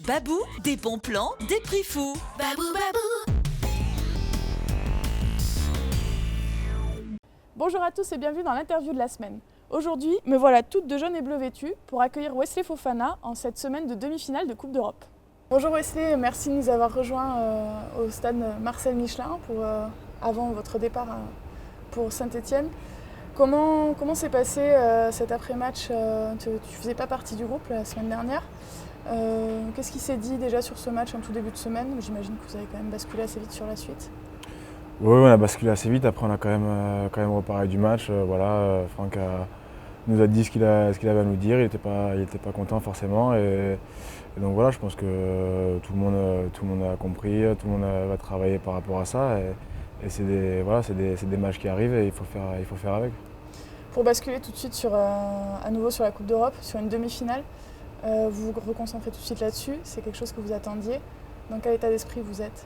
Babou, des bons plans, des prix fous. Babou, babou. Bonjour à tous et bienvenue dans l'interview de la semaine. Aujourd'hui, me voilà toute de jaune et bleu vêtue pour accueillir Wesley Fofana en cette semaine de demi-finale de Coupe d'Europe. Bonjour Wesley, merci de nous avoir rejoints au stade Marcel Michelin avant votre départ pour Saint-Etienne. Comment s'est passé cet après-match Tu ne faisais pas partie du groupe la semaine dernière. Qu'est-ce qui s'est dit déjà sur ce match en tout début de semaine? J'imagine que vous avez quand même basculé assez vite sur la suite. Oui, on a basculé assez vite. Après, on a quand même reparlé du match. Franck nous a dit ce qu'il avait à nous dire. Il était pas content forcément. Et donc voilà, je pense que tout le monde a compris, tout le monde va travailler par rapport à ça. Et c'est des matchs qui arrivent et il faut faire avec. Pour basculer tout de suite à nouveau sur la Coupe d'Europe, sur une demi-finale, vous vous reconcentrez tout de suite là-dessus. C'est quelque chose que vous attendiez. Dans quel état d'esprit vous êtes?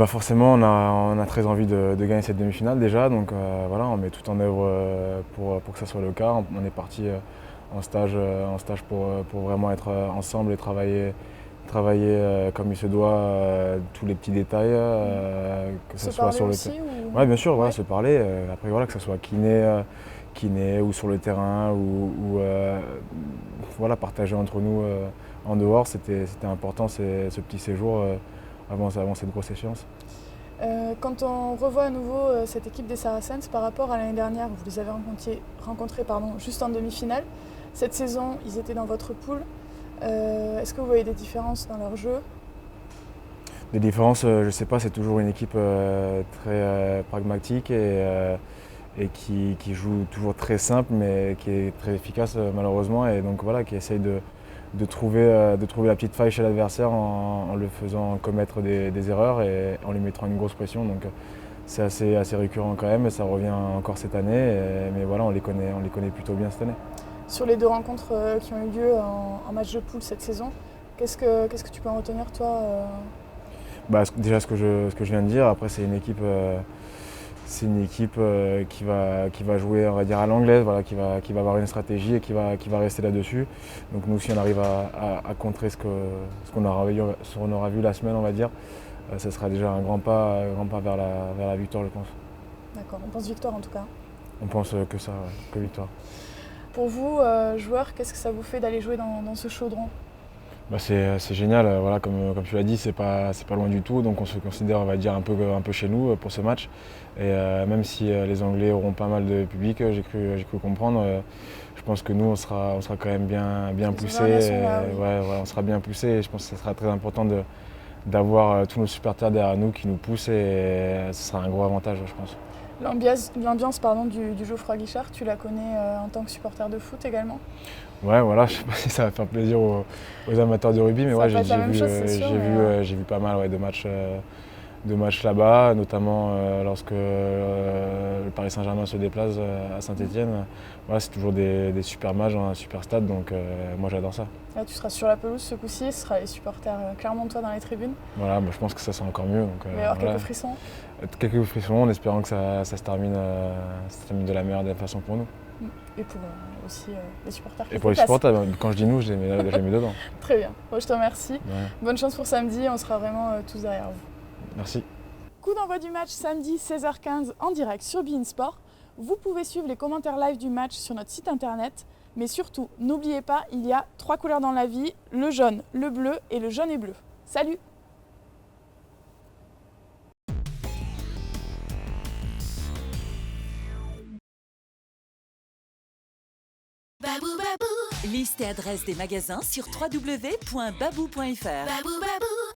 Forcément, on a très envie de gagner cette demi-finale déjà. Donc on met tout en œuvre pour que ça soit le cas. On est parti en stage pour vraiment être ensemble et travailler comme il se doit tous les petits détails, que ce soit sur le terrain. Oui, bien sûr, se parler. Après, que ce soit kiné ou sur le terrain ou partager entre nous en dehors, c'était important ce petit séjour avant cette grosse échéance. Quand on revoit à nouveau cette équipe des Saracens par rapport à l'année dernière, vous les avez rencontrés juste en demi-finale. Cette saison, ils étaient dans votre poule. Est-ce que vous voyez des différences dans leur jeu? Des différences, je ne sais pas, c'est toujours une équipe très pragmatique et qui joue toujours très simple mais qui est très efficace malheureusement et donc qui essaye de trouver la petite faille chez l'adversaire en le faisant commettre des erreurs et en lui mettant une grosse pression. Donc c'est assez récurrent quand même et ça revient encore cette année. Mais on les connaît plutôt bien cette année. Sur les deux rencontres qui ont eu lieu en match de poule cette saison, qu'est-ce que tu peux en retenir toi Déjà ce que je viens de dire. Après c'est une équipe qui va jouer, on va dire, à l'anglaise, qui va avoir une stratégie et qui va rester là-dessus. Donc nous, si on arrive à contrer ce qu'on aura vu la semaine, on va dire, ça sera déjà un grand pas vers la victoire, je pense. D'accord, on pense victoire en tout cas. On pense que ça, que victoire. Pour vous, joueurs, qu'est-ce que ça vous fait d'aller jouer dans ce chaudron? C'est génial, comme tu l'as dit, c'est pas loin du tout, donc on se considère, on va dire, un peu chez nous pour ce match. Et même si les Anglais auront pas mal de public, j'ai cru comprendre, je pense que nous on sera quand même bien poussés. On sera bien poussés et je pense que ce sera très important d'avoir tous nos supporters derrière nous qui nous poussent et ce sera un gros avantage, je pense. L'ambiance du Geoffroy Guichard, tu la connais en tant que supporter de foot également? Ouais, je ne sais pas si ça va faire plaisir aux amateurs de rugby, mais j'ai vu pas mal de matchs là-bas, notamment lorsque le Paris Saint-Germain se déplace à Saint-Etienne. C'est toujours des super matchs dans un super stade, donc moi j'adore ça. Là, tu seras sur la pelouse ce coup-ci, ce sera les supporters clermontois dans les tribunes. Je pense que ça sera encore mieux. Il va y avoir quelques frissons. Quelques frissons en espérant que ça se termine de la meilleure des façons pour nous. Et pour aussi les supporters. Et pour les supporters, quand je dis nous, je les mets dedans. Très bien, je te remercie. Ouais. Bonne chance pour samedi, on sera vraiment tous derrière vous. Merci. Coup d'envoi du match samedi 16h15 en direct sur beIN Sport. Vous pouvez suivre les commentaires live du match sur notre site internet. Mais surtout, n'oubliez pas, il y a 3 couleurs dans la vie, le jaune, le bleu et le jaune et bleu. Salut! Babou, babou. Liste et adresse des magasins sur www.babou.fr. Babou, babou.